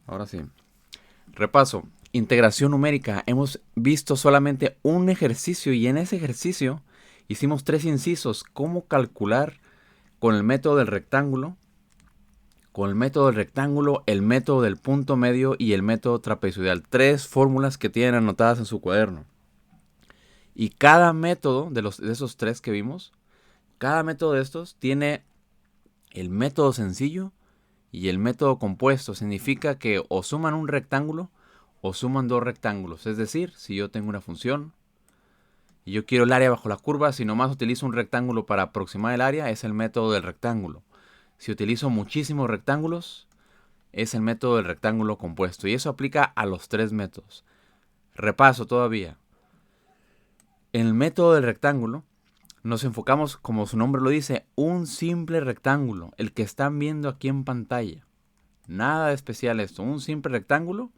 Ahora sí. Repaso. Integración numérica. Hemos visto solamente un ejercicio y en ese ejercicio hicimos 3 incisos. ¿Cómo calcular con el método del rectángulo? Con el método del rectángulo, el método del punto medio y el método trapezoidal. 3 fórmulas que tienen anotadas en su cuaderno. Y cada método de esos 3 que vimos, cada método de estos tiene el método sencillo y el método compuesto. Significa que o suman un rectángulo o suman 2 rectángulos. Es decir, si yo tengo una función y yo quiero el área bajo la curva, si nomás utilizo un rectángulo para aproximar el área, es el método del rectángulo. Si utilizo muchísimos rectángulos, es el método del rectángulo compuesto. Y eso aplica a los 3 métodos. Repaso todavía. En el método del rectángulo, nos enfocamos, como su nombre lo dice, un simple rectángulo, el que están viendo aquí en pantalla. Nada de especial esto, un simple rectángulo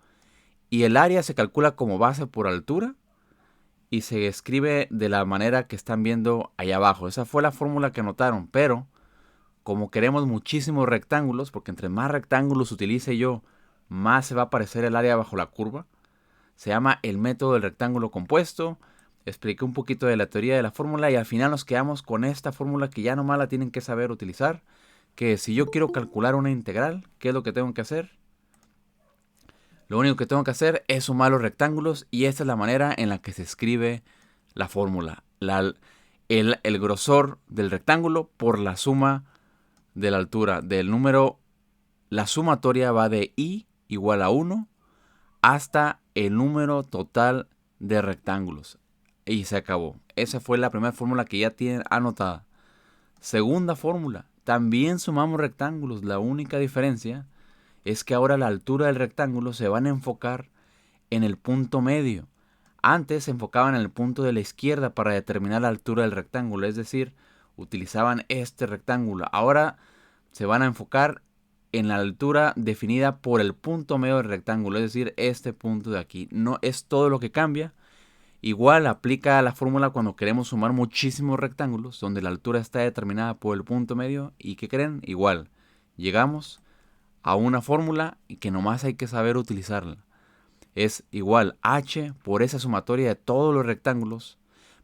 y el área se calcula como base por altura y se escribe de la manera que están viendo allá abajo. Esa fue la fórmula que anotaron, pero como queremos muchísimos rectángulos, porque entre más rectángulos utilice yo, más se va a aparecer el área bajo la curva, se llama el método del rectángulo compuesto. Expliqué un poquito de la teoría de la fórmula y al final nos quedamos con esta fórmula que ya nomás la tienen que saber utilizar, que si yo quiero calcular una integral, ¿qué es lo que tengo que hacer? Lo único que tengo que hacer es sumar los rectángulos y esta es la manera en la que se escribe la fórmula. El grosor del rectángulo por la suma de la altura del número. La sumatoria va de i igual a 1 hasta el número total de rectángulos. Y se acabó. Esa fue la primera fórmula que ya tienen anotada. Segunda fórmula. También sumamos rectángulos. La única diferencia es que ahora la altura del rectángulo se van a enfocar en el punto medio. Antes se enfocaban en el punto de la izquierda para determinar la altura del rectángulo, es decir, utilizaban este rectángulo. Ahora se van a enfocar en la altura definida por el punto medio del rectángulo, es decir, este punto de aquí. No es todo lo que cambia. Igual aplica la fórmula cuando queremos sumar muchísimos rectángulos, donde la altura está determinada por el punto medio. ¿Y qué creen? Igual, llegamos a una fórmula y que nomás hay que saber utilizarla. Es igual h por esa sumatoria de todos los rectángulos,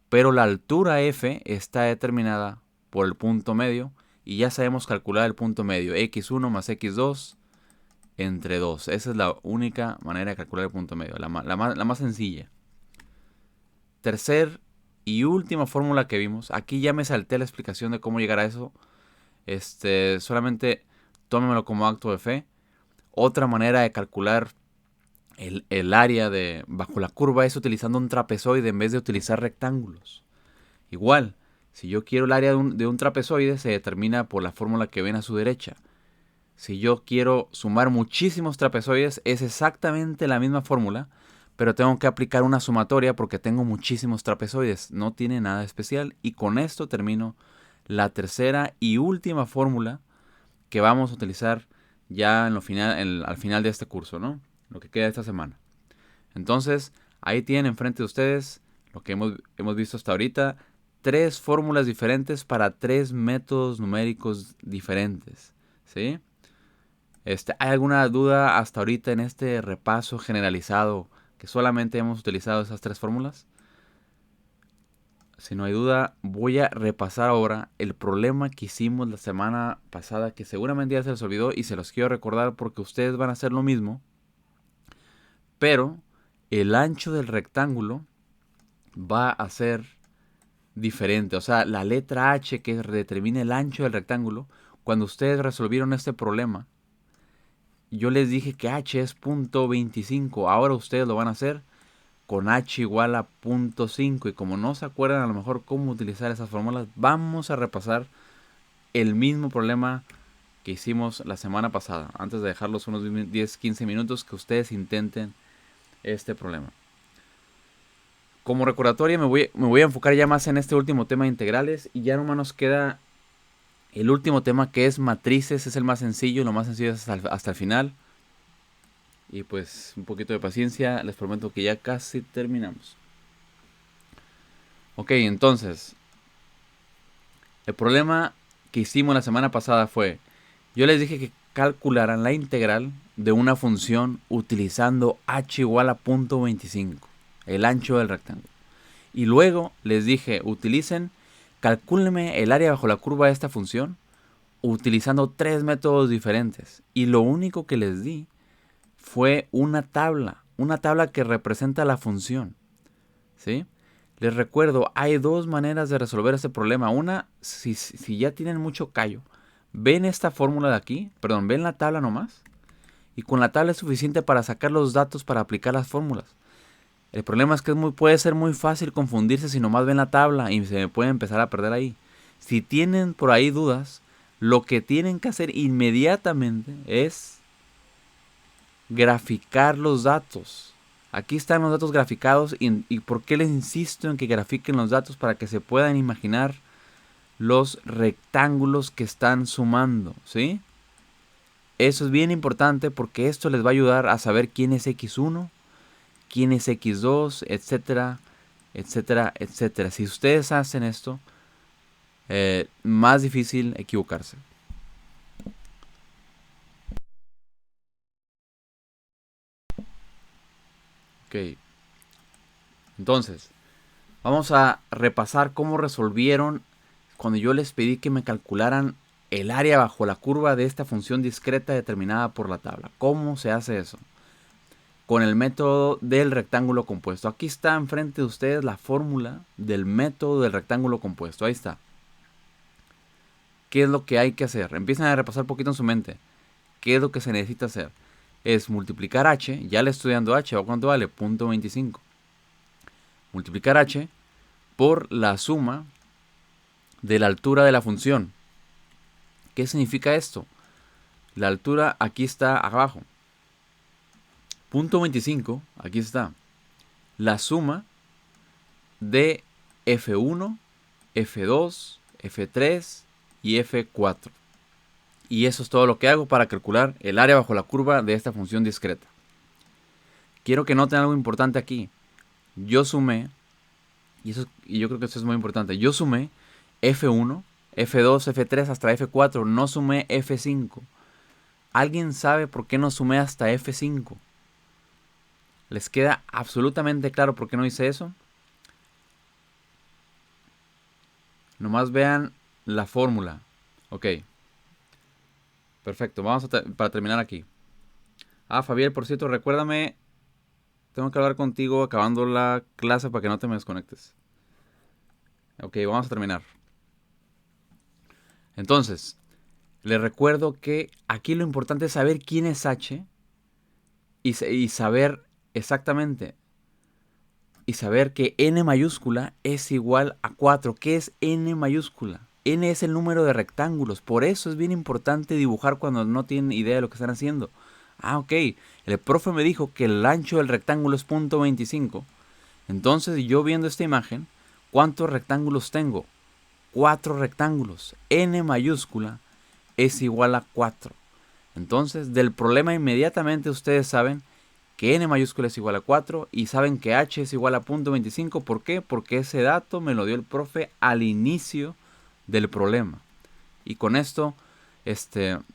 pero la altura f está determinada por el punto medio y ya sabemos calcular el punto medio, x1 más x2 entre 2. Esa es la única manera de calcular el punto medio, la más sencilla. Tercer y última fórmula que vimos, aquí ya me salté la explicación de cómo llegar a eso, solamente tómemelo como acto de fe. Otra manera de calcular el área de bajo la curva es utilizando un trapezoide en vez de utilizar rectángulos. Igual, si yo quiero el área de un trapezoide, se determina por la fórmula que ven a su derecha. Si yo quiero sumar muchísimos trapezoides, es exactamente la misma fórmula, pero tengo que aplicar una sumatoria porque tengo muchísimos trapezoides. No tiene nada especial. Y con esto termino la tercera y última fórmula que vamos a utilizar ya al final de este curso, ¿no? Lo que queda de esta semana. Entonces, ahí tienen enfrente de ustedes lo que hemos visto hasta ahorita. 3 fórmulas diferentes para 3 métodos numéricos diferentes. ¿Sí? ¿Hay alguna duda hasta ahorita en este repaso generalizado que solamente hemos utilizado esas 3 fórmulas? Si no hay duda, voy a repasar ahora el problema que hicimos la semana pasada, que seguramente ya se les olvidó y se los quiero recordar porque ustedes van a hacer lo mismo. Pero el ancho del rectángulo va a ser diferente. O sea, la letra H que determina el ancho del rectángulo, cuando ustedes resolvieron este problema, yo les dije que H es .25. Ahora ustedes lo van a hacer con H igual a .5. Y como no se acuerdan a lo mejor cómo utilizar esas fórmulas, vamos a repasar el mismo problema que hicimos la semana pasada. Antes de dejarlos unos 10-15 minutos que ustedes intenten este problema. Como recordatoria me voy a enfocar ya más en este último tema de integrales. Y ya nomás nos queda el último tema que es matrices. Es el más sencillo, lo más sencillo es hasta el final. Y pues un poquito de paciencia, les prometo que ya casi terminamos. Ok, entonces, el problema que hicimos la semana pasada fue, yo les dije que calcularan la integral de una función utilizando h igual a 0.25, el ancho del rectángulo. Y luego les dije, calcúlenme el área bajo la curva de esta función utilizando 3 métodos diferentes. Y lo único que les di fue una tabla que representa la función, ¿sí? Les recuerdo, hay dos maneras de resolver este problema. Una, si ya tienen mucho callo, ven esta fórmula de aquí, perdón, ven la tabla nomás, y con la tabla es suficiente para sacar los datos para aplicar las fórmulas. El problema es que puede ser muy fácil confundirse si nomás ven la tabla y se puede empezar a perder ahí. Si tienen por ahí dudas, lo que tienen que hacer inmediatamente es graficar los datos. Aquí están los datos graficados y ¿por qué les insisto en que grafiquen los datos? Para que se puedan imaginar los rectángulos que están sumando, ¿sí? Eso es bien importante porque esto les va a ayudar a saber quién es x1, quién es x2, etcétera, etcétera, etcétera. Si ustedes hacen esto, más difícil equivocarse. Ok. Entonces, vamos a repasar cómo resolvieron cuando yo les pedí que me calcularan el área bajo la curva de esta función discreta determinada por la tabla. ¿Cómo se hace eso? Con el método del rectángulo compuesto. Aquí está enfrente de ustedes la fórmula del método del rectángulo compuesto. Ahí está. ¿Qué es lo que hay que hacer? Empiezan a repasar un poquito en su mente. ¿Qué es lo que se necesita hacer? Es multiplicar h, ya le estoy dando h, ¿cuánto vale? 0.25. Multiplicar h por la suma de la altura de la función. ¿Qué significa esto? La altura aquí está abajo. 0.25, aquí está. La suma de F1, F2, F3 y F4. Y eso es todo lo que hago para calcular el área bajo la curva de esta función discreta. Quiero que noten algo importante aquí. Yo sumé, y yo creo que eso es muy importante, yo sumé F1, F2, F3 hasta F4, no sumé F5. ¿Alguien sabe por qué no sumé hasta F5? ¿Les queda absolutamente claro por qué no hice eso? Nomás vean la fórmula. Ok. Perfecto, vamos para terminar aquí. Fabián, por cierto, recuérdame, tengo que hablar contigo acabando la clase para que no te me desconectes. Ok, vamos a terminar. Entonces, les recuerdo que aquí lo importante es saber quién es H y saber exactamente, y saber que n mayúscula es igual a 4. ¿Qué es n mayúscula? N es el número de rectángulos. Por eso es bien importante dibujar cuando no tienen idea de lo que están haciendo. Ok. El profe me dijo que el ancho del rectángulo es 0.25. Entonces yo viendo esta imagen, ¿cuántos rectángulos tengo? 4 rectángulos. N mayúscula es igual a 4. Entonces del problema inmediatamente ustedes saben que n mayúscula es igual a 4 y saben que h es igual a 0.25. ¿Por qué? Porque ese dato me lo dio el profe al inicio del problema. Y con esto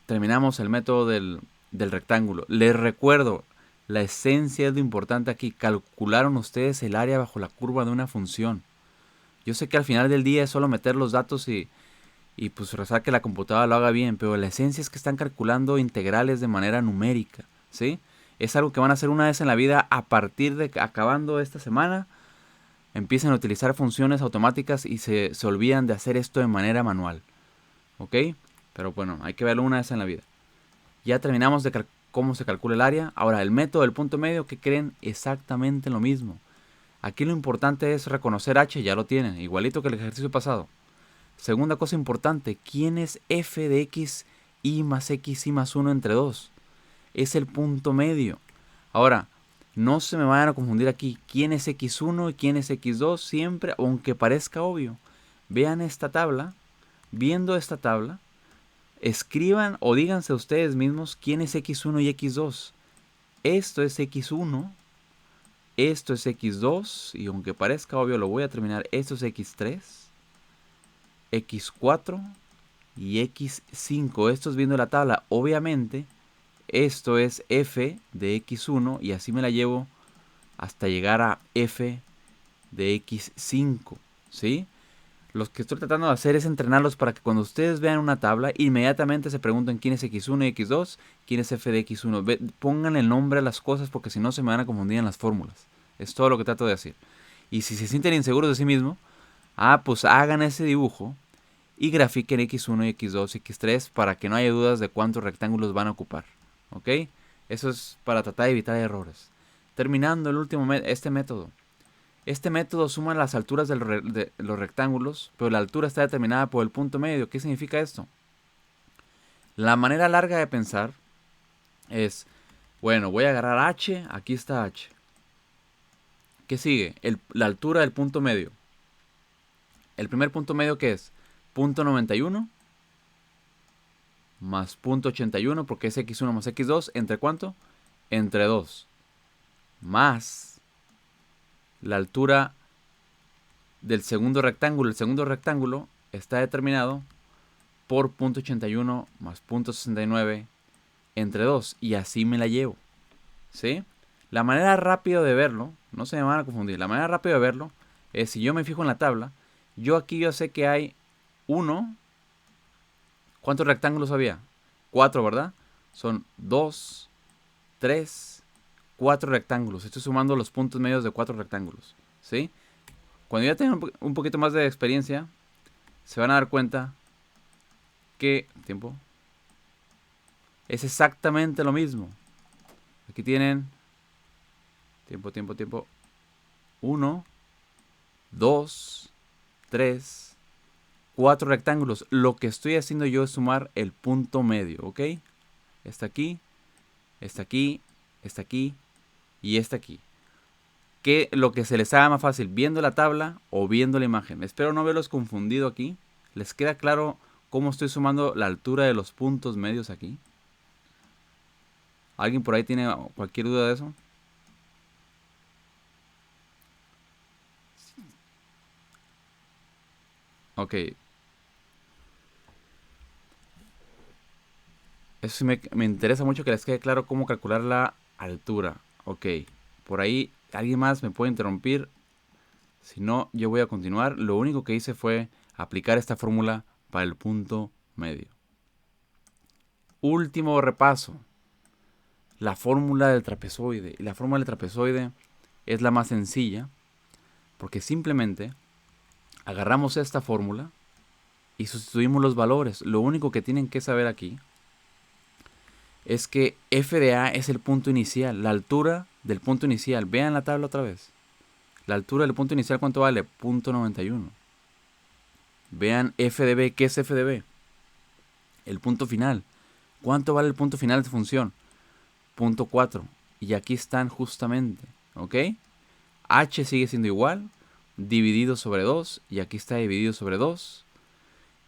terminamos el método del rectángulo. Les recuerdo, la esencia es lo importante aquí. Calcularon ustedes el área bajo la curva de una función. Yo sé que al final del día es solo meter los datos y pues rezar que la computadora lo haga bien, pero la esencia es que están calculando integrales de manera numérica, ¿sí? Es algo que van a hacer una vez en la vida a partir de acabando esta semana. Empiezan a utilizar funciones automáticas y se olvidan de hacer esto de manera manual. ¿Ok? Pero bueno, hay que verlo una vez en la vida. Ya terminamos de cómo se calcula el área. Ahora, el método del punto medio, ¿qué creen? Exactamente lo mismo. Aquí lo importante es reconocer h, ya lo tienen, igualito que el ejercicio pasado. Segunda cosa importante, ¿quién es f de x y más 1 entre 2? Es el punto medio. Ahora, no se me vayan a confundir aquí. ¿Quién es x1 y quién es x2? Siempre, aunque parezca obvio. Vean esta tabla. Viendo esta tabla, escriban o díganse ustedes mismos quién es x1 y x2. Esto es x1. Esto es x2. Y aunque parezca obvio, lo voy a terminar. Esto es x3. x4 y x5. Esto es viendo la tabla. Obviamente, esto es f de x1 y así me la llevo hasta llegar a f de x5, ¿sí? Lo que estoy tratando de hacer es entrenarlos para que cuando ustedes vean una tabla, inmediatamente se pregunten quién es x1 y x2, quién es f de x1. Pongan el nombre a las cosas porque si no se me van a confundir en las fórmulas. Es todo lo que trato de decir. Y si se sienten inseguros de sí mismos, pues hagan ese dibujo y grafiquen x1 y x2 y x3 para que no haya dudas de cuántos rectángulos van a ocupar. ¿Ok? Eso es para tratar de evitar errores. Terminando el último este método. Este método suma las alturas de los rectángulos, pero la altura está determinada por el punto medio. ¿Qué significa esto? La manera larga de pensar es, bueno, voy a agarrar h, aquí está h. ¿Qué sigue? La altura del punto medio. El primer punto medio, ¿qué es? Punto 91 más punto 81, porque es x1 más x2, ¿entre cuánto? Entre 2. Más la altura del segundo rectángulo. El segundo rectángulo está determinado por punto 81 más punto 69 entre 2. Y así me la llevo. ¿Sí? La manera rápida de verlo, no se me van a confundir, la manera rápida de verlo es si yo me fijo en la tabla, yo sé que hay uno. ¿Cuántos rectángulos había? 4, ¿verdad? Son 2, 3, 4 rectángulos. Estoy sumando los puntos medios de 4 rectángulos. ¿Sí? Cuando ya tengan un poquito más de experiencia, se van a dar cuenta que... ¿Tiempo? Es exactamente lo mismo. Aquí tienen... Tiempo. 1, 2, 3, 4 rectángulos. Lo que estoy haciendo yo es sumar el punto medio, ¿ok? Está aquí, está aquí, está aquí y está aquí. Que lo que se les haga más fácil, viendo la tabla o viendo la imagen. Espero no verlos confundido aquí. ¿Les queda claro cómo estoy sumando la altura de los puntos medios aquí? ¿Alguien por ahí tiene cualquier duda de eso? Ok. Eso sí me interesa mucho que les quede claro cómo calcular la altura. Ok. Por ahí alguien más me puede interrumpir. Si no, yo voy a continuar. Lo único que hice fue aplicar esta fórmula para el punto medio. Último repaso. La fórmula del trapezoide. Y la fórmula del trapezoide es la más sencilla. Porque simplemente agarramos esta fórmula y sustituimos los valores. Lo único que tienen que saber aquí es que f de a es el punto inicial. La altura del punto inicial. Vean la tabla otra vez. La altura del punto inicial, ¿cuánto vale? Punto 91. Vean f de b. ¿Qué es f de b? El punto final. ¿Cuánto vale el punto final de esta función? Punto 4. Y aquí están justamente. ¿Ok? H sigue siendo igual. Dividido sobre 2. Y aquí está dividido sobre 2.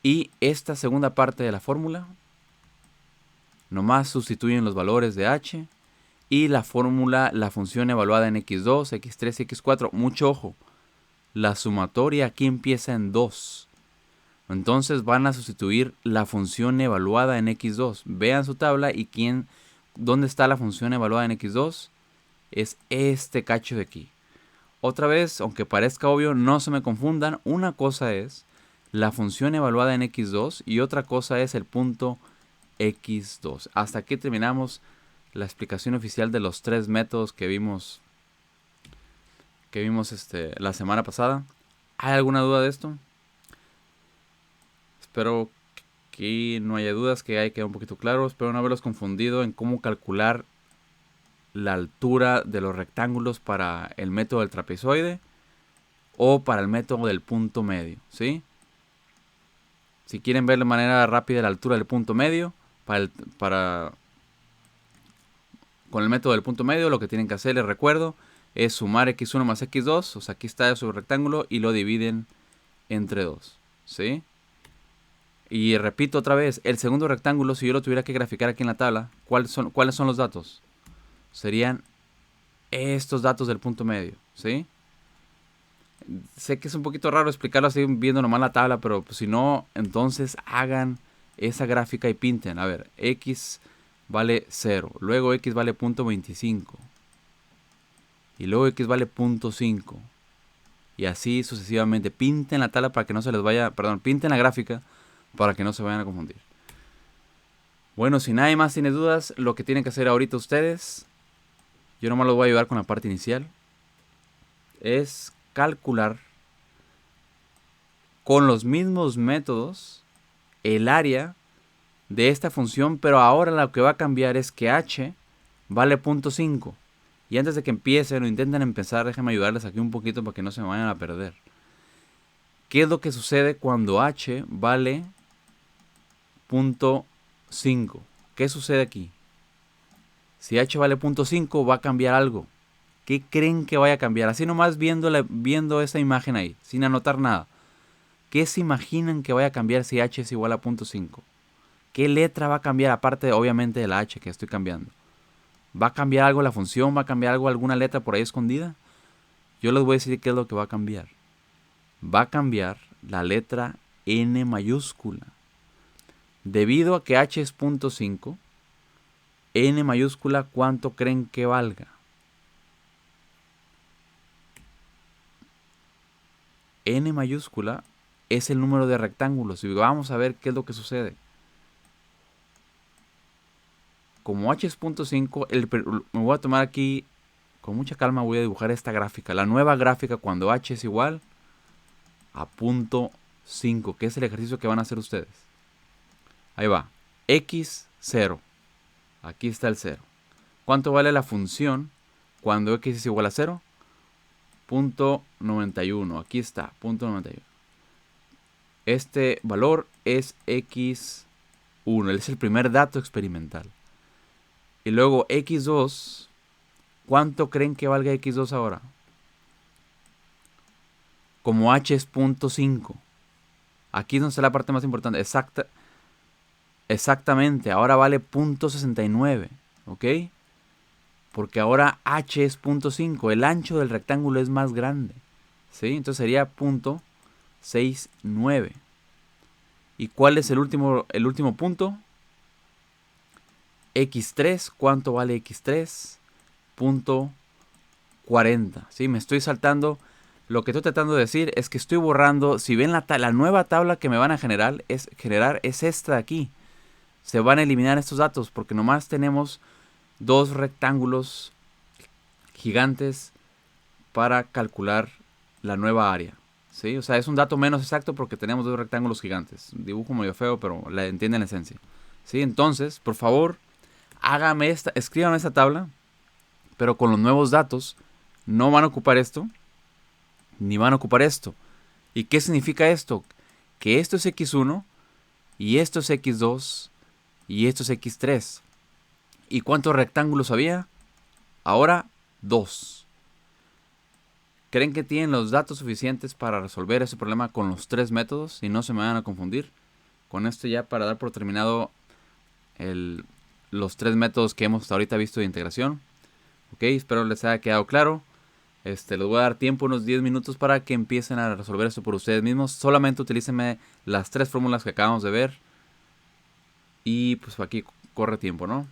Y esta segunda parte de la fórmula. Nomás sustituyen los valores de h. Y la fórmula, la función evaluada en x2, x3 y x4. Mucho ojo. La sumatoria aquí empieza en 2. Entonces van a sustituir la función evaluada en x2. Vean su tabla y dónde está la función evaluada en x2. Es este cacho de aquí. Otra vez, aunque parezca obvio, no se me confundan. Una cosa es la función evaluada en x2 y otra cosa es el punto x2. Hasta aquí terminamos la explicación oficial de los 3 métodos que vimos la semana pasada. ¿Hay alguna duda de esto? Espero que no haya dudas, que haya quedado un poquito claro. Espero no haberlos confundido en cómo calcular la altura de los rectángulos para el método del trapezoide o para el método del punto medio, ¿sí? Si quieren ver de manera rápida la altura del punto medio, con el método del punto medio, lo que tienen que hacer, les recuerdo, es sumar x1 más x2. O sea, aquí está su rectángulo y lo dividen entre 2. ¿Sí? Y repito otra vez, el segundo rectángulo, si yo lo tuviera que graficar aquí en la tabla, ¿cuáles son los datos? Serían estos datos del punto medio. ¿Sí? Sé que es un poquito raro explicarlo así viendo nomás la tabla, pero pues, si no, entonces hagan esa gráfica y pinten. A ver, X vale 0. Luego X vale 0.25. Y luego X vale 0.5. Y así sucesivamente. Pinten la tabla para que no se les vaya... Perdón, pinten la gráfica para que no se vayan a confundir. Bueno, si nadie más tiene dudas, lo que tienen que hacer ahorita ustedes, yo nomás los voy a ayudar con la parte inicial, es calcular con los mismos métodos el área de esta función, pero ahora lo que va a cambiar es que h vale 0.5. Y antes de que empiecen o intenten empezar, déjenme ayudarles aquí un poquito para que no se me vayan a perder. ¿Qué es lo que sucede cuando h vale 0.5? ¿Qué sucede aquí? Si h vale 0.5 va a cambiar algo. ¿Qué creen que vaya a cambiar? Así nomás viendo esa imagen ahí, sin anotar nada. ¿Qué se imaginan que vaya a cambiar si h es igual a 0.5? ¿Qué letra va a cambiar aparte obviamente de la h que estoy cambiando? ¿Va a cambiar algo la función? ¿Va a cambiar algo alguna letra por ahí escondida? Yo les voy a decir qué es lo que va a cambiar. Va a cambiar la letra n mayúscula. Debido a que h es 0.5, n mayúscula, ¿cuánto creen que valga? N mayúscula es el número de rectángulos. Y vamos a ver qué es lo que sucede. Como h es 0.5, me voy a tomar aquí, con mucha calma voy a dibujar esta gráfica. La nueva gráfica cuando h es igual a 0.5, que es el ejercicio que van a hacer ustedes. Ahí va. X, 0. Aquí está el 0. ¿Cuánto vale la función cuando x es igual a 0? 0.91. Aquí está, 0.91. Este valor es x1. Es el primer dato experimental. Y luego x2. ¿Cuánto creen que valga x2 ahora? Como h es 0.5. Aquí es donde está la parte más importante. Exactamente. Ahora vale 0.69. ¿Ok? Porque ahora h es 0.5. El ancho del rectángulo es más grande. ¿Sí? Entonces sería 0.69. ¿Y cuál es el último punto? X3. ¿Cuánto vale X3? 0.40. ¿Sí? Me estoy saltando. Lo que estoy tratando de decir es que estoy borrando. Si ven la nueva tabla que me van a generar es esta de aquí. Se van a eliminar estos datos porque nomás tenemos dos rectángulos gigantes para calcular la nueva área. ¿Sí? O sea, es un dato menos exacto porque tenemos dos rectángulos gigantes. Un dibujo medio feo, pero la entienden la esencia. ¿Sí? Entonces, por favor, escríbanme esta tabla, pero con los nuevos datos no van a ocupar esto, ni van a ocupar esto. ¿Y qué significa esto? Que esto es x1, y esto es x2, y esto es x3. ¿Y cuántos rectángulos había? Ahora, 2. ¿Creen que tienen los datos suficientes para resolver ese problema con los tres métodos y no se me van a confundir? Con esto ya para dar por terminado los tres métodos que hemos hasta ahorita visto de integración. Ok, espero les haya quedado claro. Les voy a dar tiempo, unos 10 minutos para que empiecen a resolver esto por ustedes mismos. Solamente utilícenme las tres fórmulas que acabamos de ver. Y pues aquí corre tiempo, ¿no?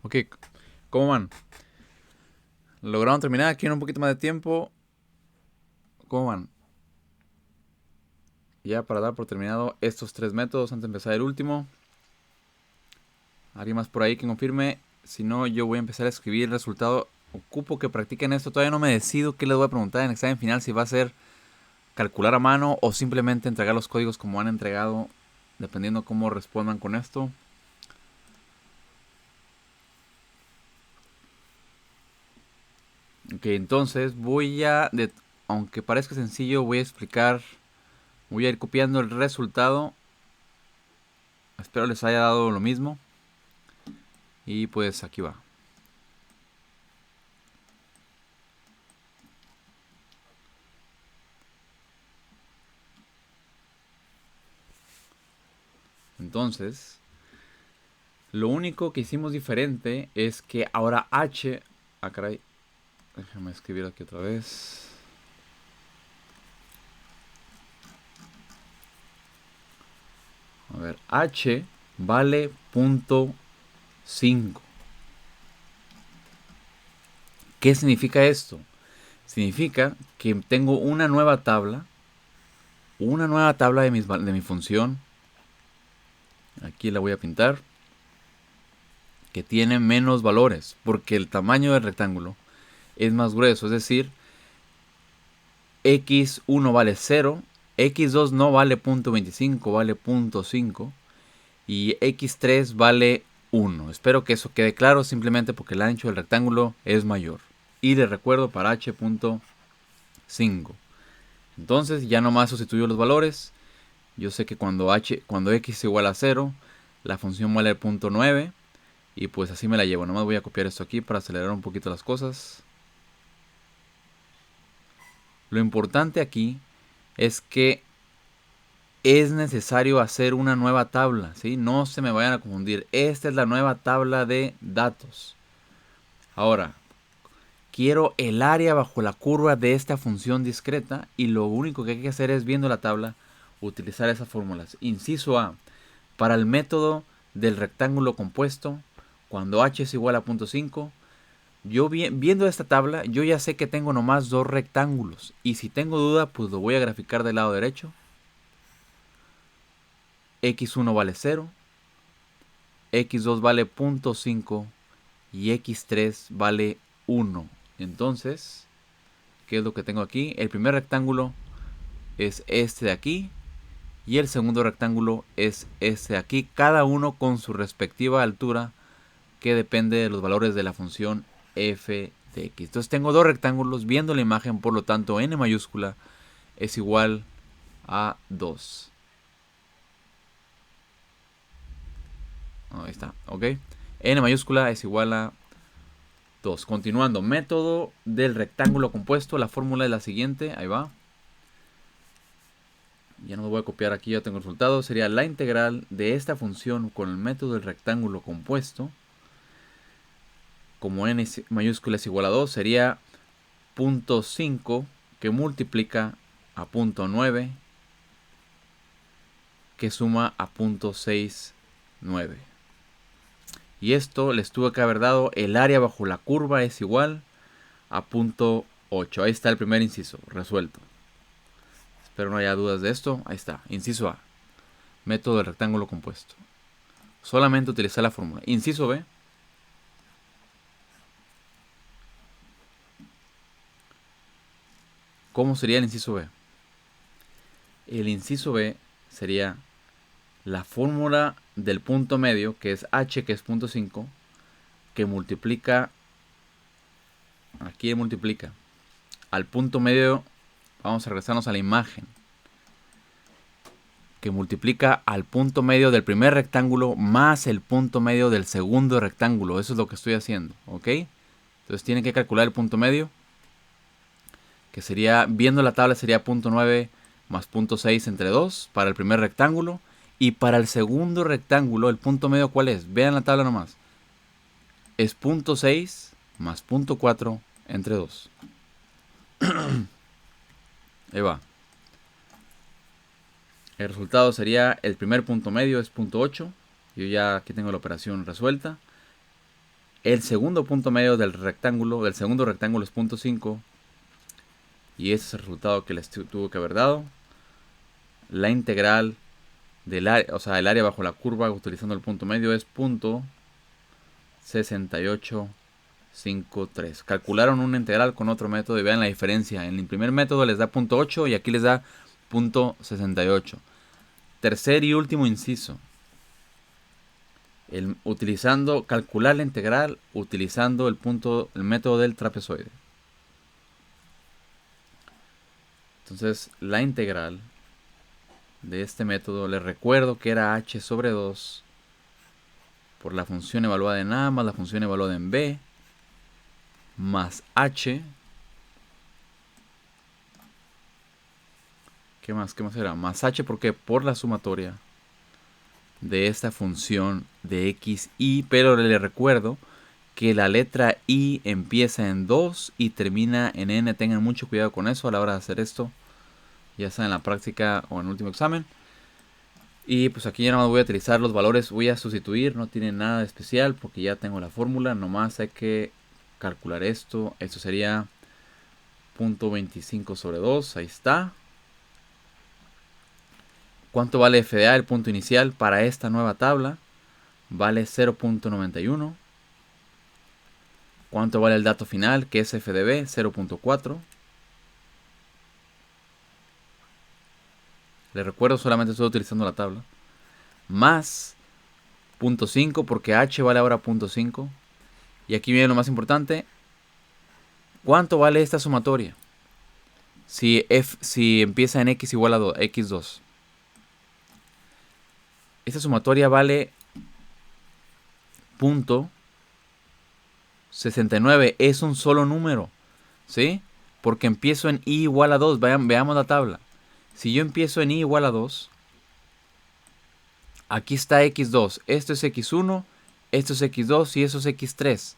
Ok, ¿cómo van? ¿Lograron terminar aquí en un poquito más de tiempo? ¿Cómo van? Ya para dar por terminado estos 3 métodos antes de empezar el último. ¿Alguien más por ahí que confirme? Si no, yo voy a empezar a escribir el resultado. Ocupo que practiquen esto. Todavía no me decido qué les voy a preguntar en el examen final. Si va a ser calcular a mano o simplemente entregar los códigos como han entregado. Dependiendo cómo respondan con esto. Ok, entonces aunque parezca sencillo, voy a explicar. Voy a ir copiando el resultado. Espero les haya dado lo mismo. Y pues aquí va. Entonces, lo único que hicimos diferente es que ahora h... Ah, caray. Déjame escribir aquí otra vez. A ver, h vale .5. ¿Qué significa esto? Significa que tengo una nueva tabla. Una nueva tabla de mi función. Aquí la voy a pintar. Que tiene menos valores. Porque el tamaño del rectángulo es más grueso. Es decir, x1 vale 0. x2 no vale .25, vale .5. Y x3 vale 1. Espero que eso quede claro simplemente porque el ancho del rectángulo es mayor. Y les recuerdo para h.5. Entonces ya nomás sustituyo los valores. Yo sé que cuando x es igual a 0, la función vale .9. Y pues así me la llevo. Nomás voy a copiar esto aquí para acelerar un poquito las cosas. Lo importante aquí es que es necesario hacer una nueva tabla, ¿sí? No se me vayan a confundir. Esta es la nueva tabla de datos. Ahora, quiero el área bajo la curva de esta función discreta y lo único que hay que hacer es, viendo la tabla, utilizar esas fórmulas. Inciso A, para el método del rectángulo compuesto, cuando h es igual a .5, yo viendo esta tabla, yo ya sé que tengo nomás dos rectángulos. Y si tengo duda, pues lo voy a graficar del lado derecho. x1 vale 0, x2 vale .5 y x3 vale 1. Entonces, ¿qué es lo que tengo aquí? El primer rectángulo es este de aquí y el segundo rectángulo es este de aquí, cada uno con su respectiva altura que depende de los valores de la función f de x. Entonces tengo dos rectángulos viendo la imagen, por lo tanto n mayúscula es igual a 2. Ahí está, ok. N mayúscula es igual a 2. Continuando, método del rectángulo compuesto. La fórmula es la siguiente, ahí va. Ya no lo voy a copiar aquí, ya tengo el resultado. Sería la integral de esta función con el método del rectángulo compuesto. Como n mayúscula es igual a 2, sería .5 que multiplica a .9 que suma a .69. Y esto les tuve que haber dado el área bajo la curva es igual a .8. Ahí está el primer inciso, resuelto. Espero no haya dudas de esto. Ahí está, inciso A. Método del rectángulo compuesto. Solamente utilizar la fórmula. Inciso B. ¿Cómo sería el inciso B? El inciso B sería la fórmula del punto medio, que es h, que es .5, que multiplica, aquí multiplica, al punto medio, vamos a regresarnos a la imagen, que multiplica al punto medio del primer rectángulo más el punto medio del segundo rectángulo. Eso es lo que estoy haciendo, ¿ok? Entonces tienen que calcular el punto medio, que sería, viendo la tabla, sería .9 más .6 entre 2 para el primer rectángulo. Y para el segundo rectángulo, el punto medio, ¿cuál es? Vean la tabla nomás. Es .6 más .4 entre 2. Ahí va. El resultado sería, el primer punto medio es .8. Yo ya aquí tengo la operación resuelta. El segundo punto medio del segundo rectángulo es 0.5. Y ese es el resultado que les tuvo que haber dado. La integral del área, o sea, el área bajo la curva utilizando el punto medio es 0.6853. Calcularon una integral con otro método y vean la diferencia. En el primer método les da 0.8 y aquí les da 0.68. Tercer y último inciso. Calcular la integral utilizando el método del trapezoide. Entonces, la integral de este método, les recuerdo que era h sobre 2 por la función evaluada en a más la función evaluada en b más h. ¿Qué más era? Más h, ¿por qué? Por la sumatoria de esta función de x, y, pero le recuerdo que la letra i empieza en 2 y termina en n. Tengan mucho cuidado con eso a la hora de hacer esto, ya sea en la práctica o en el último examen. Y pues aquí ya nada más voy a utilizar los valores, voy a sustituir, no tiene nada de especial porque ya tengo la fórmula, nomás hay que calcular esto. Esto sería 0.25 sobre 2, ahí está. ¿Cuánto vale f de a, el punto inicial para esta nueva tabla? Vale 0.91. ¿Cuánto vale el dato final, que es f de b? 0.4. Les recuerdo, solamente estoy utilizando la tabla. Más 0.5 porque h vale ahora 0.5. Y aquí viene lo más importante. ¿Cuánto vale esta sumatoria? Si empieza en x igual a x2. Esta sumatoria vale 0.69. Es un solo número, ¿sí? Porque empiezo en i igual a 2. Veamos la tabla. Si yo empiezo en i igual a 2, aquí está x2. Esto es x1, esto es x2 y eso es x3.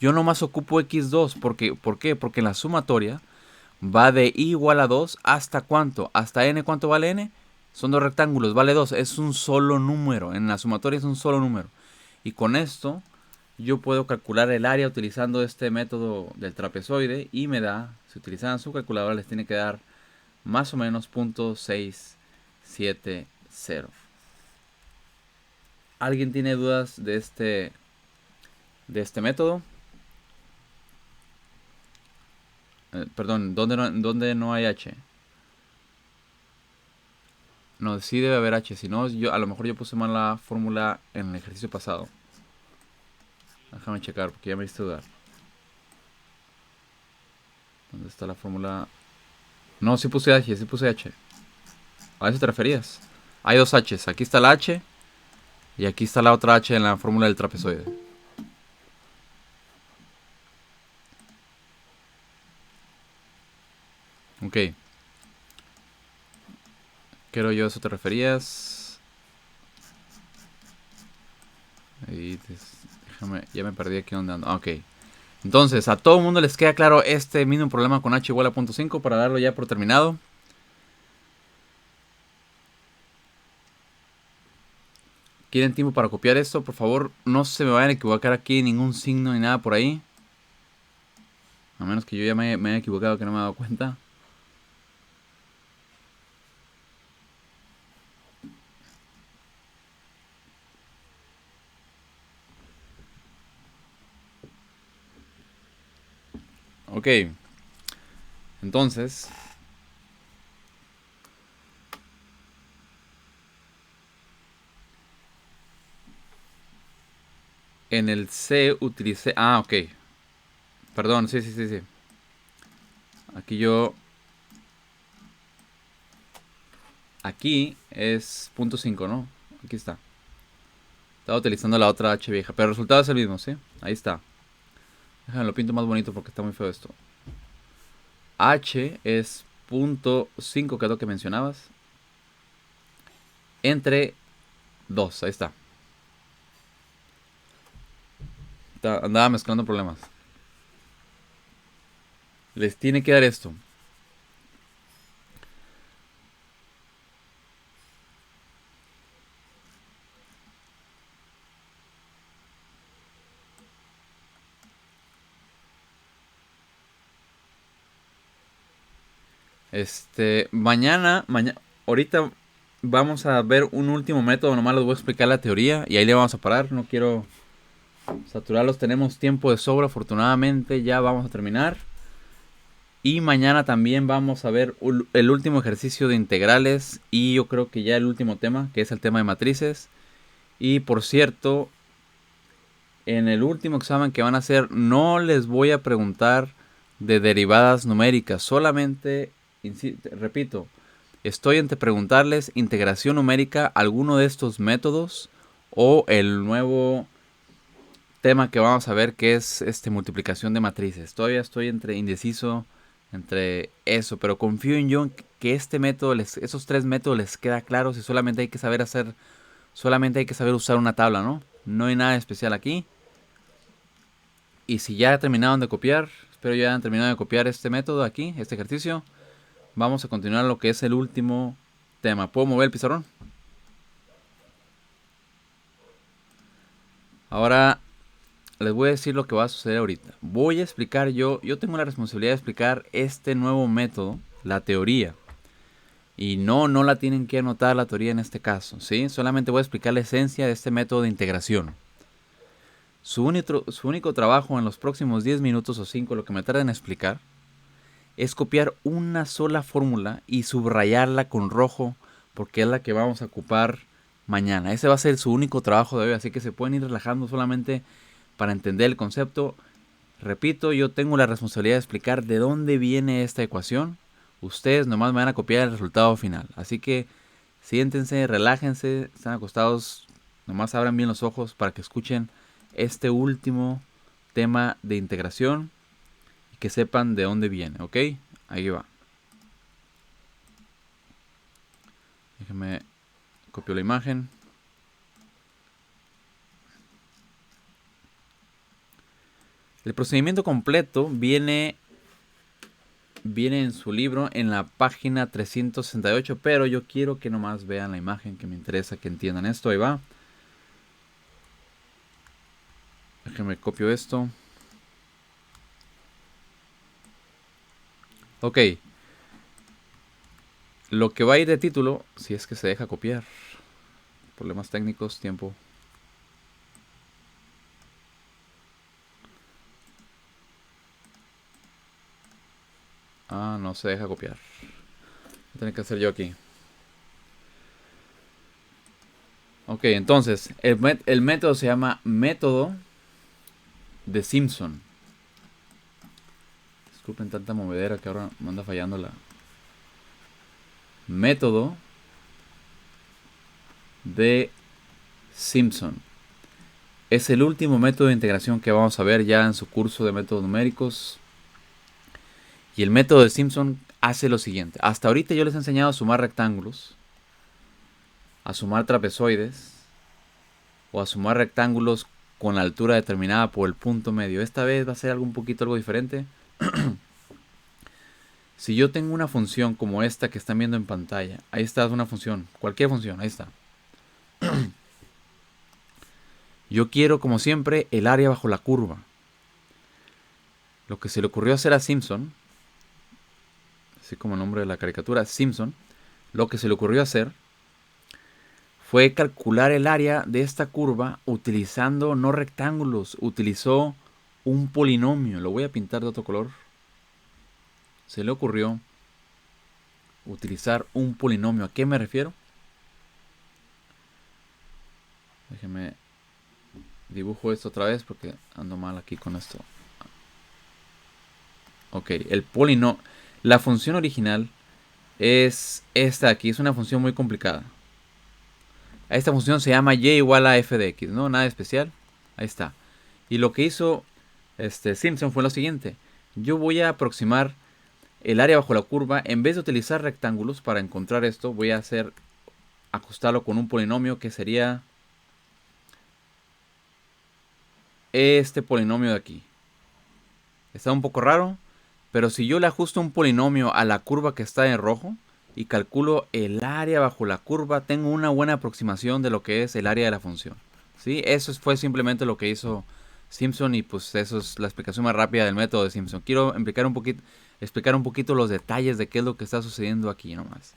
Yo nomás ocupo x2. ¿Por qué? Porque en la sumatoria va de i igual a 2 hasta ¿cuánto? Hasta n. ¿Cuánto vale n? Son dos rectángulos, vale 2. Es un solo número. En la sumatoria es un solo número. Y con esto yo puedo calcular el área utilizando este método del trapezoide. Y me da, si utilizan su calculadora, les tiene que dar más o menos 0.670. ¿Alguien tiene dudas de este método? Perdón, ¿dónde no hay h? No, sí debe haber h. Si no, a lo mejor yo puse mal la fórmula en el ejercicio pasado. Déjame checar porque ya me hice dudar. ¿Dónde está la fórmula? No, sí puse h, sí puse h. ¿A eso te referías? Hay dos h's. Aquí está la h y aquí está la otra h en la fórmula del trapezoide. Ok. Creo yo a eso te referías. Déjame, ya me perdí aquí donde ando. Ok. Entonces, a todo el mundo les queda claro este mismo problema con h igual a 0.5 para darlo ya por terminado. ¿Quieren tiempo para copiar esto? Por favor, no se me vayan a equivocar aquí, ningún signo ni nada por ahí. A menos que yo ya me haya equivocado, que no me he dado cuenta. Ok. Entonces, en el C utilicé... Ah, ok. Perdón, sí. Aquí es 0.5, ¿no? Aquí está. Estaba utilizando la otra H vieja, pero el resultado es el mismo, ¿sí? Ahí está. Déjame lo pinto más bonito porque está muy feo esto. H es 0.5, que es lo que mencionabas. Entre 2, ahí está. Andaba mezclando problemas. Les tiene que dar esto. Ahorita vamos a ver un último método, nomás les voy a explicar la teoría y ahí le vamos a parar. No quiero saturarlos, tenemos tiempo de sobra, afortunadamente ya vamos a terminar. Y mañana también vamos a ver el último ejercicio de integrales y yo creo que ya el último tema, que es el tema de matrices. Y por cierto, en el último examen que van a hacer no les voy a preguntar de derivadas numéricas, solamente, repito, estoy entre preguntarles integración numérica, alguno de estos métodos o el nuevo tema que vamos a ver que es multiplicación de matrices. Todavía estoy entre indeciso entre eso, pero confío en John que este método, esos tres métodos les queda claros y solamente hay que saber usar una tabla, ¿no? No hay nada especial aquí. Y si ya terminaron de copiar, espero ya hayan terminado de copiar este método aquí, este ejercicio, vamos a continuar lo que es el último tema. ¿Puedo mover el pizarrón? Ahora les voy a decir lo que va a suceder ahorita. Voy a explicar yo tengo la responsabilidad de explicar este nuevo método, la teoría. Y no la tienen que anotar la teoría en este caso, ¿sí? Solamente voy a explicar la esencia de este método de integración. Su único trabajo en los próximos 10 minutos o 5, lo que me tarda en explicar, es copiar una sola fórmula y subrayarla con rojo, porque es la que vamos a ocupar mañana. Ese va a ser su único trabajo de hoy, así que se pueden ir relajando solamente para entender el concepto. Repito, yo tengo la responsabilidad de explicar de dónde viene esta ecuación. Ustedes nomás me van a copiar el resultado final. Así que siéntense, relájense, están acostados, nomás abran bien los ojos para que escuchen este último tema de integración y que sepan de dónde viene, ¿ok? Ahí va. Déjenme copio la imagen. El procedimiento completo viene en su libro en la página 368, pero yo quiero que nomás vean la imagen, que me interesa que entiendan esto. Ahí va. Déjenme copio esto. Ok. Lo que va a ir de título, si es que se deja copiar. Problemas técnicos, tiempo. Ah, no se deja copiar. Voy a tener que hacer yo aquí. Ok, entonces, el método se llama método de Simpson. Disculpen tanta movedera que ahora me anda fallando la... Método de Simpson. Es el último método de integración que vamos a ver ya en su curso de métodos numéricos. Y el método de Simpson hace lo siguiente. Hasta ahorita yo les he enseñado a sumar rectángulos, a sumar trapezoides o a sumar rectángulos con la altura determinada por el punto medio. Esta vez va a ser un poquito algo diferente. Si yo tengo una función como esta que están viendo en pantalla, ahí está una función, cualquier función, ahí está. Yo quiero, como siempre, el área bajo la curva. Lo que se le ocurrió hacer a Simpson, así como el nombre de la caricatura, Simpson, lo que se le ocurrió hacer fue calcular el área de esta curva utilizando no rectángulos, utilizó un polinomio. Lo voy a pintar de otro color. Se le ocurrió utilizar un polinomio. ¿A qué me refiero? Déjenme dibujo esto otra vez porque ando mal aquí con esto. Ok, el polinomio. La función original es esta aquí. Es una función muy complicada. Esta función se llama y igual a f de x, ¿no? Nada especial. Ahí está. Y lo que hizo Simpson fue lo siguiente. Yo voy a aproximar el área bajo la curva. En vez de utilizar rectángulos para encontrar esto, voy a acostarlo con un polinomio que sería este polinomio de aquí. Está un poco raro, pero si yo le ajusto un polinomio a la curva que está en rojo y calculo el área bajo la curva, tengo una buena aproximación de lo que es el área de la función. ¿Sí? Eso fue simplemente lo que hizo Simpson y pues eso es la explicación más rápida del método de Simpson. Quiero explicar un poquito los detalles de qué es lo que está sucediendo aquí nomás.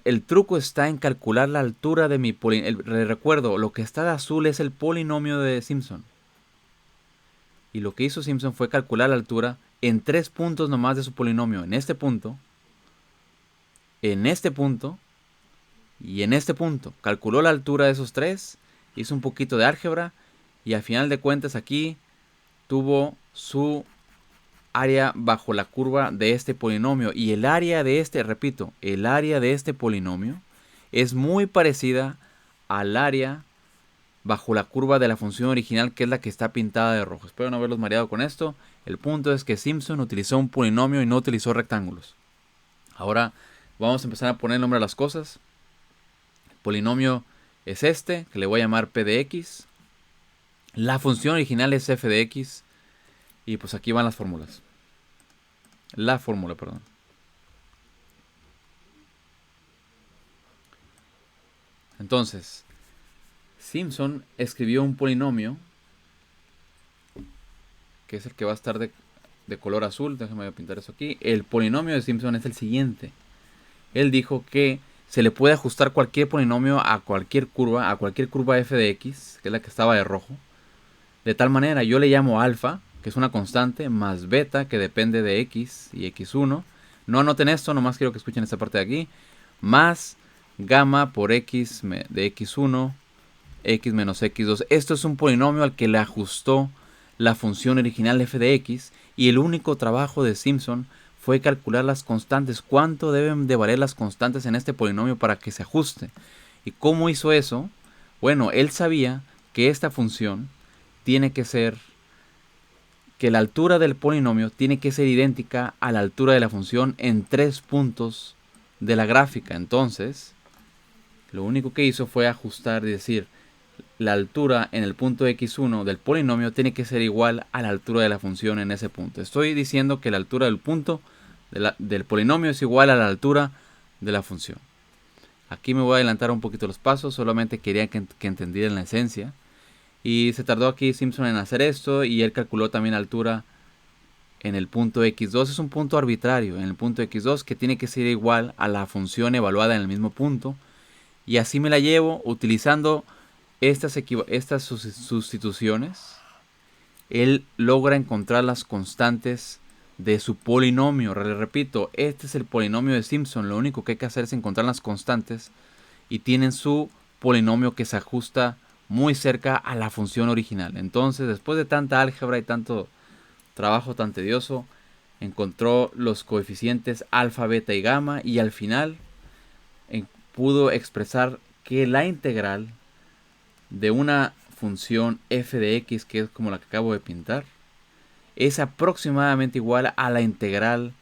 El truco está en calcular la altura de mi polinomio. Recuerdo, lo que está de azul es el polinomio de Simpson. Y lo que hizo Simpson fue calcular la altura en 3 puntos nomás de su polinomio. En este punto y en este punto. Calculó la altura de esos 3, hizo un poquito de álgebra y al final de cuentas aquí tuvo su área bajo la curva de este polinomio. Y el área de este, repito, el área de este polinomio es muy parecida al área bajo la curva de la función original, que es la que está pintada de rojo. Espero no haberlos mareado con esto. El punto es que Simpson utilizó un polinomio y no utilizó rectángulos. Ahora vamos a empezar a poner nombre a las cosas. El polinomio es este, que le voy a llamar p de x. La función original es f de x. Y pues aquí van las fórmulas. La fórmula, perdón. Entonces, Simpson escribió un polinomio, que es el que va a estar de color azul. Déjame pintar eso aquí. El polinomio de Simpson es el siguiente. Él dijo que se le puede ajustar cualquier polinomio a cualquier curva f de x, que es la que estaba de rojo. De tal manera, yo le llamo alfa, que es una constante, más beta, que depende de x y x1. No anoten esto, nomás quiero que escuchen esta parte de aquí. Más gamma por x de x1, x menos x2. Esto es un polinomio al que le ajustó la función original f de x. Y el único trabajo de Simpson fue calcular las constantes. ¿Cuánto deben de valer las constantes en este polinomio para que se ajuste? ¿Y cómo hizo eso? Bueno, él sabía que esta función tiene que ser, que la altura del polinomio tiene que ser idéntica a la altura de la función en 3 puntos de la gráfica. Entonces, lo único que hizo fue ajustar y decir, la altura en el punto x1 del polinomio tiene que ser igual a la altura de la función en ese punto. Estoy diciendo que la altura del punto del polinomio es igual a la altura de la función. Aquí me voy a adelantar un poquito los pasos, solamente quería que entendieran la esencia. Y se tardó aquí Simpson en hacer esto y él calculó también la altura en el punto x2. Es un punto arbitrario en el punto x2 que tiene que ser igual a la función evaluada en el mismo punto. Y así me la llevo utilizando estas sustituciones. Él logra encontrar las constantes de su polinomio. Repito, este es el polinomio de Simpson. Lo único que hay que hacer es encontrar las constantes y tienen su polinomio que se ajusta muy cerca a la función original. Entonces, después de tanta álgebra y tanto trabajo tan tedioso, encontró los coeficientes alfa, beta y gamma y al final pudo expresar que la integral de una función f de x, que es como la que acabo de pintar, es aproximadamente igual a la integral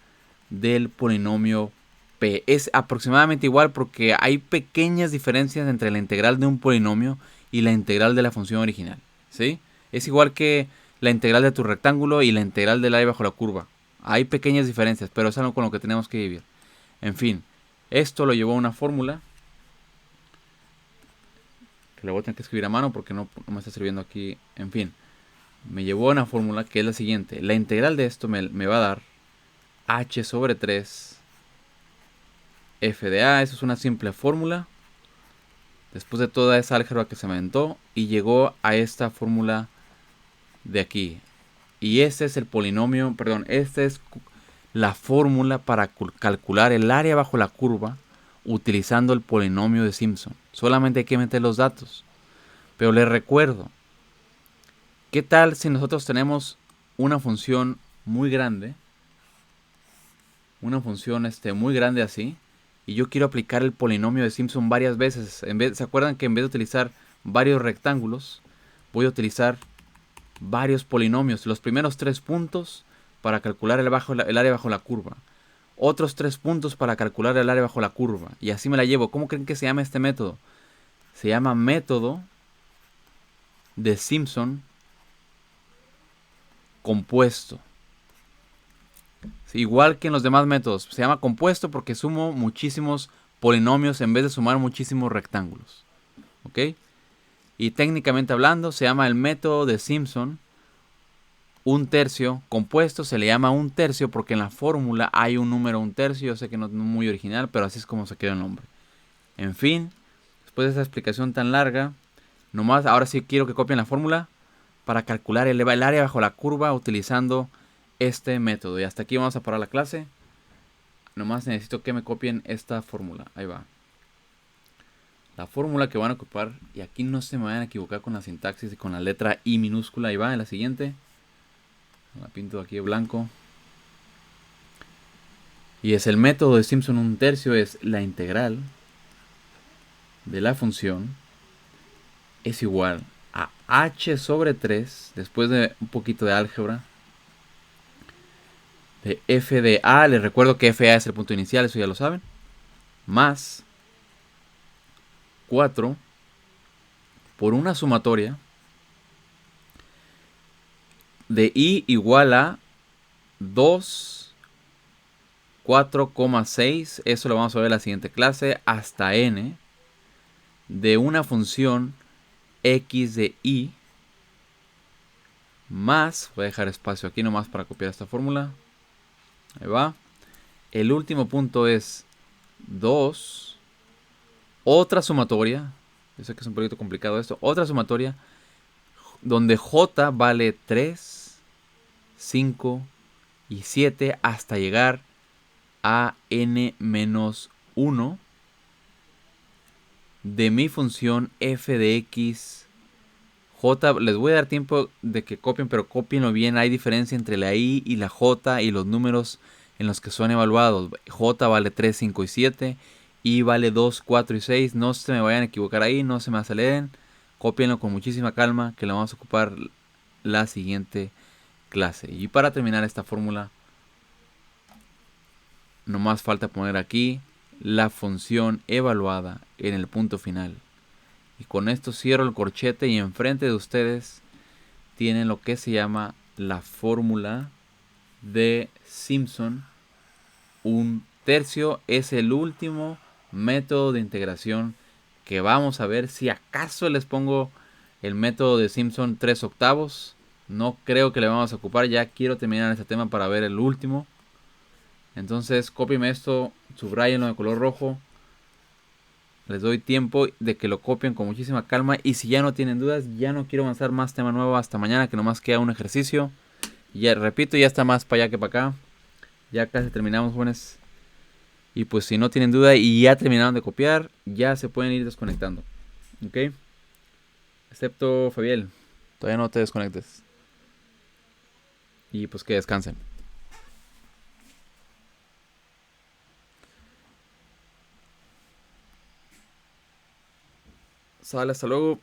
del polinomio p. Es aproximadamente igual porque hay pequeñas diferencias entre la integral de un polinomio y la integral de la función original, ¿sí? Es igual que la integral de tu rectángulo y la integral del área bajo la curva. Hay pequeñas diferencias, pero es algo con lo que tenemos que vivir. En fin, esto lo llevó a una fórmula que le voy a tener que escribir a mano porque no me está sirviendo aquí. En fin, me llevó a una fórmula que es la siguiente. La integral de esto me va a dar h sobre 3 f de a. Eso es una simple fórmula. Después de toda esa álgebra que se inventó y llegó a esta fórmula de aquí. Y este es el polinomio, perdón, esta es la fórmula para calcular el área bajo la curva utilizando el polinomio de Simpson. Solamente hay que meter los datos. Pero les recuerdo, ¿qué tal si nosotros tenemos una función muy grande? Una función muy grande así. Y yo quiero aplicar el polinomio de Simpson varias veces. ¿Se acuerdan que en vez de utilizar varios rectángulos, voy a utilizar varios polinomios? Los primeros 3 puntos para calcular el área bajo la curva. Otros 3 puntos para calcular el área bajo la curva. Y así me la llevo. ¿Cómo creen que se llama este método? Se llama método de Simpson compuesto. Igual que en los demás métodos. Se llama compuesto porque sumo muchísimos polinomios en vez de sumar muchísimos rectángulos. ¿Ok? Y técnicamente hablando, se llama el método de Simpson. Un tercio compuesto se le llama un tercio porque en la fórmula hay un número un tercio. Yo sé que no es muy original, pero así es como se queda el nombre. En fin, después de esa explicación tan larga, nomás ahora sí quiero que copien la fórmula para calcular el área bajo la curva utilizando este método. Y hasta aquí vamos a parar la clase. Nomás necesito que me copien esta fórmula. Ahí va. La fórmula que van a ocupar, y aquí no se me vayan a equivocar con la sintaxis y con la letra I minúscula. Ahí va, en la siguiente. La pinto aquí de blanco. Y es el método de Simpson un tercio, es la integral de la función es igual a h sobre 3, después de un poquito de álgebra, de f de a, les recuerdo que f a es el punto inicial, eso ya lo saben, más 4 por una sumatoria de i igual a 2, 4,6, eso lo vamos a ver en la siguiente clase, hasta n, de una función x de i, más, voy a dejar espacio aquí nomás para copiar esta fórmula, ahí va, el último punto es 2, otra sumatoria, yo sé que es un poquito complicado esto, otra sumatoria, donde j vale 3, 5 y 7 hasta llegar a n menos 1 de mi función f de x. J, les voy a dar tiempo de que copien, pero copienlo bien. Hay diferencia entre la i y la j y los números en los que son evaluados. J vale 3, 5 y 7. I vale 2, 4 y 6. No se me vayan a equivocar ahí, no se me aceleren. Copienlo con muchísima calma, que lo vamos a ocupar la siguiente clase. Y para terminar esta fórmula, nomás falta poner aquí la función evaluada en el punto final. Y con esto cierro el corchete y enfrente de ustedes tienen lo que se llama la fórmula de Simpson. Un tercio es el último método de integración que vamos a ver. Si acaso les pongo el método de Simpson 3 octavos, no creo que le vamos a ocupar. Ya quiero terminar este tema para ver el último. Entonces, cópienme esto, subrayenlo de color rojo. Les doy tiempo de que lo copien con muchísima calma. Y si ya no tienen dudas, ya no quiero avanzar más tema nuevo hasta mañana, que nomás queda un ejercicio. Ya repito, ya está más para allá que para acá. Ya casi terminamos, jóvenes. Y pues si no tienen duda y ya terminaron de copiar, ya se pueden ir desconectando. ¿Ok? Excepto Fabiel. Todavía no te desconectes. Y pues que descansen. Sale, hasta luego.